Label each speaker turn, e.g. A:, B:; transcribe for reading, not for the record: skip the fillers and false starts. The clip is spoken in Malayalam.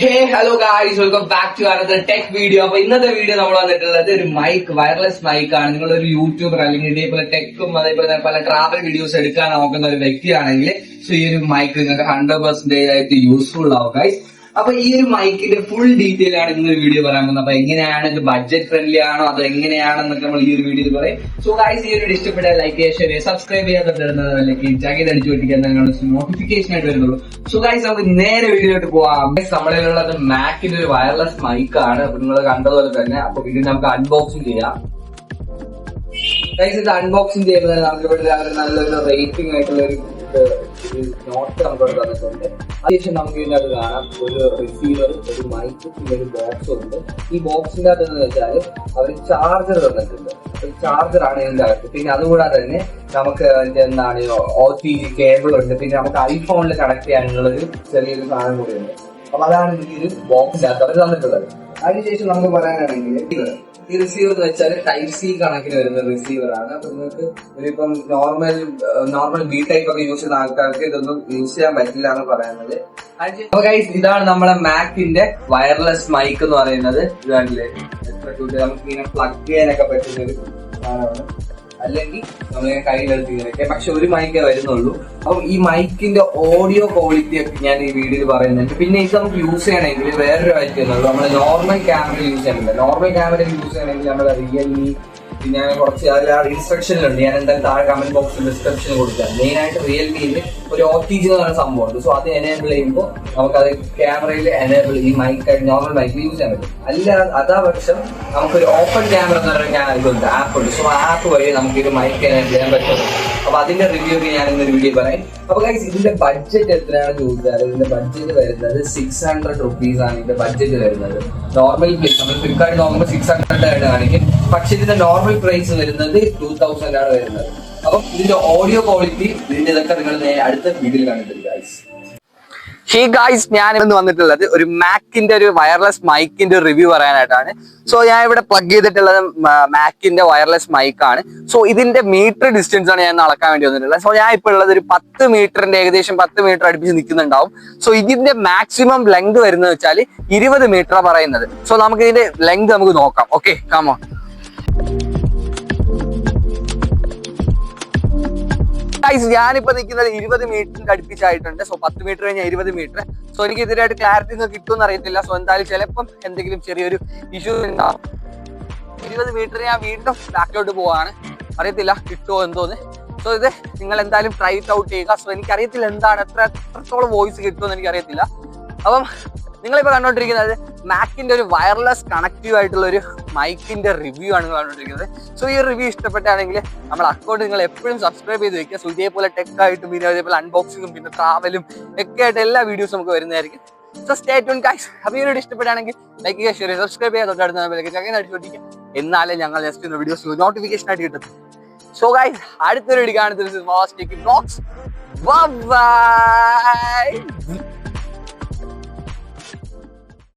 A: Hey hello guys, welcome back to another tech video. അപ്പൊ ഇന്നത്തെ വീഡിയോ നമ്മൾ വന്നിട്ടുള്ളത് ഒരു മൈക്ക്, വയർലെസ് മൈക്ക് ആണ്. നിങ്ങളൊരു യൂട്യൂബർ അല്ലെങ്കിൽ ഇതേപോലെ ടെക്കും അതേപോലെ പല ട്രാവൽ വീഡിയോസ് എടുക്കാൻ നോക്കുന്ന ഒരു വ്യക്തിയാണെങ്കിൽ ഈ ഒരു മൈക്ക് നിങ്ങൾക്ക് 100% ആയിട്ട് യൂസ്ഫുൾ ആവും ഗൈസ്. അപ്പൊ ഈ ഒരു മൈക്കിന്റെ ഫുൾ ഡീറ്റെയിൽ ആണ് ഇന്നൊരു വീഡിയോ പറയാൻ പോകുന്നത്. അപ്പൊ എങ്ങനെയാണ് ഇത് ബഡ്ജറ്റ് ഫ്രണ്ട്ലി ആണോ അതോ എങ്ങനെയാണെന്നൊക്കെ നമ്മൾ ഈ ഒരു വീഡിയോയിൽ പറയും. സോ ഗൈസ്, ഈ ഒരു ഇഷ്ടപ്പെട്ട ലൈക്ക് ചെയ്യുക, ഷെയർ ചെയ്യുക, സബ്സ്ക്രൈബ് ചെയ്യാത്തവർക്ക് ജാഗിത് അടിച്ചു പൊട്ടിക്കാൻ നോട്ടിഫിക്കേഷൻ ആയിട്ട് വരുന്നുള്ളൂ. സോ ഗൈസ്, നമുക്ക് നേരെ വീഡിയോയിലോട്ട് പോവാം. നമ്മളിലുള്ളത് മാക്കിന്റെ ഒരു വയർലെസ് മൈക്ക് ആണ്. അപ്പൊ നിങ്ങൾ കണ്ടതുപോലെ തന്നെ. അപ്പൊ ഇത് നമുക്ക് അൺബോക്സിംഗ് ചെയ്യാം. ഗൈസ്, ഇത് അൺബോക്സിംഗ് ചെയ്യുന്നത് നമുക്ക് ഇവിടെ നല്ലൊരു റേറ്റിംഗ് ആയിട്ടുള്ള ഒരു നോട്ട് നമുക്ക് തന്നിട്ടുണ്ട്. അതിനുശേഷം നമുക്ക് ഇതിനകത്ത് കാണാം ഒരു റിസീവർ, ഒരു മൈക്ക്, പിന്നെ ഒരു ബോക്സ് ഉണ്ട്. ഈ ബോക്സിന്റെ അകത്ത് എന്ന് വെച്ചാൽ അവർ ചാർജർ തന്നിട്ടുണ്ട്. ഈ ചാർജറാണ് ഇതിന്റെ അകത്ത്. പിന്നെ അതുകൂടാതെ തന്നെ നമുക്ക് എന്താണ് OTG കേബിൾ ഉണ്ട്. പിന്നെ നമുക്ക് ഐഫോണിൽ കണക്ട് ചെയ്യാനുള്ള ഒരു ചെറിയൊരു സാധനം കൂടി ഉണ്ട്. അപ്പൊ അതാണ് ഈ ഒരു ബോക്സിന്റെ അകത്ത് അവർ തന്നിട്ടുള്ളത്. അതിനുശേഷം നമുക്ക് പറയാനാണെങ്കിൽ ഈ റിസീവർ എന്ന് വെച്ചാൽ ടൈപ്പ് സി കണക്കിന് വരുന്ന റിസീവർ ആണ്. അപ്പൊ നിങ്ങൾക്ക് ഒരിപ്പം നോർമൽ ബി ടൈപ്പ് ഒക്കെ യൂസ് ചെയ്യുന്ന ആൾക്കാർക്ക് ഇതൊന്നും യൂസ് ചെയ്യാൻ പറ്റില്ല എന്ന് പറയുന്നത്. അപ്പൊ ഗൈസ്, ഇതാണ് നമ്മുടെ മാക്കിന്റെ വയർലെസ് മൈക്ക് എന്ന് പറയുന്നത്. ഇതാണല്ലേ എത്ര ക്യൂട്ട്, നമുക്ക് ഇങ്ങനെ പ്ലഗ് ചെയ്യാനൊക്കെ പറ്റുന്ന ഒരു സാധനമാണ്. അല്ലെങ്കിൽ നമ്മളിങ്ങനെ കയ്യിലെടുത്ത് ഇങ്ങനെയൊക്കെ, പക്ഷെ ഒരു മൈക്കേ വരുന്നുള്ളൂ. അപ്പം ഈ മൈക്കിന്റെ ഓഡിയോ ക്വാളിറ്റി ഒക്കെ ഞാൻ ഈ വീഡിയോയിൽ പറയുന്നുണ്ട്. പിന്നെ ഇത് നമുക്ക് യൂസ് ചെയ്യണമെങ്കിൽ വേറൊരു കാര്യമുള്ളൂ, നമ്മൾ നോർമൽ ക്യാമറ യൂസ് ചെയ്യണില്ല. നോർമൽ ക്യാമറ യൂസ് ചെയ്യണമെങ്കിൽ നമ്മൾ റിയൽമി, പിന്നെ കുറച്ച് അതിൽ ആ ഇൻസ്ട്രക്ഷനിലുണ്ട്. ഞാൻ എന്തായാലും താഴെ കമന്റ് ബോക്സിൽ ഡിസ്ക്രിപ്ഷൻ കൊടുക്കാം. മെയിൻ ആയിട്ട് റിയൽമിയിൽ ഒരു OTG എന്ന് പറയുന്ന സംഭവമുണ്ട്. സോ അത് എനേബിൾ ചെയ്യുമ്പോൾ നമുക്കത് ക്യാമറയിൽ എനേബിൾ ഈ മൈക്ക് നോർമൽ മൈക്ക് യൂസ് ചെയ്യാൻ പറ്റും. അല്ല അതാ പക്ഷം നമുക്കൊരു ഓപ്പൺ ക്യാമറ എന്ന് പറയുന്ന ഇതുണ്ട്, ആപ്പ് ഉണ്ട്. സോ ആ ആപ്പ് വഴി നമുക്ക് ഒരു മൈക്ക് എനേബിൾ ചെയ്യാൻ പറ്റും. അപ്പൊ അതിന്റെ റിവ്യൂ ഒക്കെ ഞാൻ ഇന്നൊരു വീഡിയോ പറയാം. അപ്പൊ ഗൈസ്, ഇതിന്റെ ബഡ്ജറ്റ് എത്രയാണെന്ന് ചോദിച്ചാൽ ഇതിന്റെ ബഡ്ജറ്റ് വരുന്നത് 600 rupees ആണ്. ഇതിന്റെ ബഡ്ജറ്റ് വരുന്നത് നോർമൽ നമ്മൾ ഫ്ലിപ്കാർട്ട് നോക്കുമ്പോൾ 600 ആയിട്ട് കാണിക്കും. പക്ഷെ ഇതിന്റെ നോർമൽ പ്രൈസ് വരുന്നത് 2000 ആണ് വരുന്നത്. അപ്പം ഇതിന്റെ ഓഡിയോ ക്വാളിറ്റി ഇതിന്റെ ഇതൊക്കെ നിങ്ങൾ അടുത്ത വീഡിയോയിൽ കണ്ടിട്ടുണ്ട് ഗൈസ്. ഹേ ഗായ്സ്, ഞാൻ ഇന്ന് വന്നിട്ടുള്ളത് ഒരു മാക്കിന്റെ ഒരു വയർലെസ് മൈക്കിന്റെ റിവ്യൂ പറയാനായിട്ടാണ്. സോ ഞാൻ ഇവിടെ പ്ലഗ് ചെയ്തിട്ടുള്ളത് മാക്കിന്റെ വയർലെസ് മൈക്കാണ്. സോ ഇതിന്റെ മീറ്റർ ഡിസ്റ്റൻസ് ആണ് ഞാൻ അളക്കാൻ വേണ്ടി വന്നിട്ടുള്ളത്. സോ ഞാൻ ഇപ്പോൾ ഉള്ളത് ഒരു 10 മീറ്ററിന്റെ ഏകദേശം 10 മീറ്റർ അടുപ്പിച്ച് നിൽക്കുന്നുണ്ടാവും. സോ ഇതിന്റെ മാക്സിമം ലെങ്ത് വരുന്നത് വെച്ചാൽ 20 മീറ്റർ പറയുന്നത്. സോ നമുക്ക് ഇതിന്റെ ലെങ്ത് നമുക്ക് നോക്കാം. Okay, come on. ഞാനിപ്പോ നിൽക്കുന്നത് 20 മീറ്ററിന്റെ അടുപ്പിച്ചായിട്ടുണ്ട്. സോ 10 മീറ്റർ കഴിഞ്ഞാൽ 20 മീറ്റർ. സോ എനിക്ക് ഇതിനായിട്ട് ക്ലാരിറ്റി ഒന്നും കിട്ടുമെന്ന് അറിയത്തില്ല. സോ എന്തായാലും ചിലപ്പം എന്തെങ്കിലും ചെറിയൊരു ഇഷ്യൂ ഉണ്ടാവും. 20 മീറ്റർ ഞാൻ വീണ്ടും ബാക്കിലോട്ട് പോവാണ്. അറിയത്തില്ല കിട്ടുമോ എന്തോന്ന്. സോ ഇത് നിങ്ങൾ എന്തായാലും ട്രൈ ഔട്ട് ചെയ്യുക. സോ എനിക്കറിയത്തില്ല എന്താണ് എത്രത്തോളം വോയിസ് കിട്ടുമെന്ന് എനിക്കറിയത്തില്ല. അപ്പം നിങ്ങളിപ്പോൾ കണ്ടോണ്ടിരിക്കുന്നത് മാക്കിന്റെ ഒരു വയർലെസ് കണക്റ്റീവ് ആയിട്ടുള്ള ഒരു മൈക്കിന്റെ റിവ്യൂ ആണ് നിങ്ങൾ കണ്ടോണ്ടിരിക്കുന്നത്. സോ ഈ റിവ്യൂ ഇഷ്ടപ്പെട്ടാണെങ്കിൽ നമ്മുടെ അക്കൗണ്ട് നിങ്ങൾ എപ്പോഴും സബ്സ്ക്രൈബ് ചെയ്ത് വെക്കുക. സോ ഇതേപോലെ ടെക് ആയിട്ടും പിന്നെ അതേപോലെ അൺബോക്സിങ്ങും പിന്നെ ട്രാവലും ഒക്കെ ആയിട്ട് എല്ലാ വീഡിയോസും നമുക്ക് വരുന്നതായിരിക്കും. So stay tune guys. അപ്പോൾ ഈ വീഡിയോ ഇഷ്ടപ്പെട്ടാണെങ്കിൽ ലൈക്ക് ചെയ്യുക, ഷെയർ ചെയ്യുക, സബ്സ്ക്രൈബ് ചെയ്യുക, തൊട്ടടുത്ത അടിച്ചോട്ടിക്കുക. എന്നാലേ ഞങ്ങൾ ജസ്റ്റ് വീഡിയോസ് നോട്ടിഫിക്കേഷൻ ആയിട്ട് കിട്ടും. സോ ഗൈസ്, അടുത്തൊരു വീഡിയോ കാണുന്നത്. ബൈ.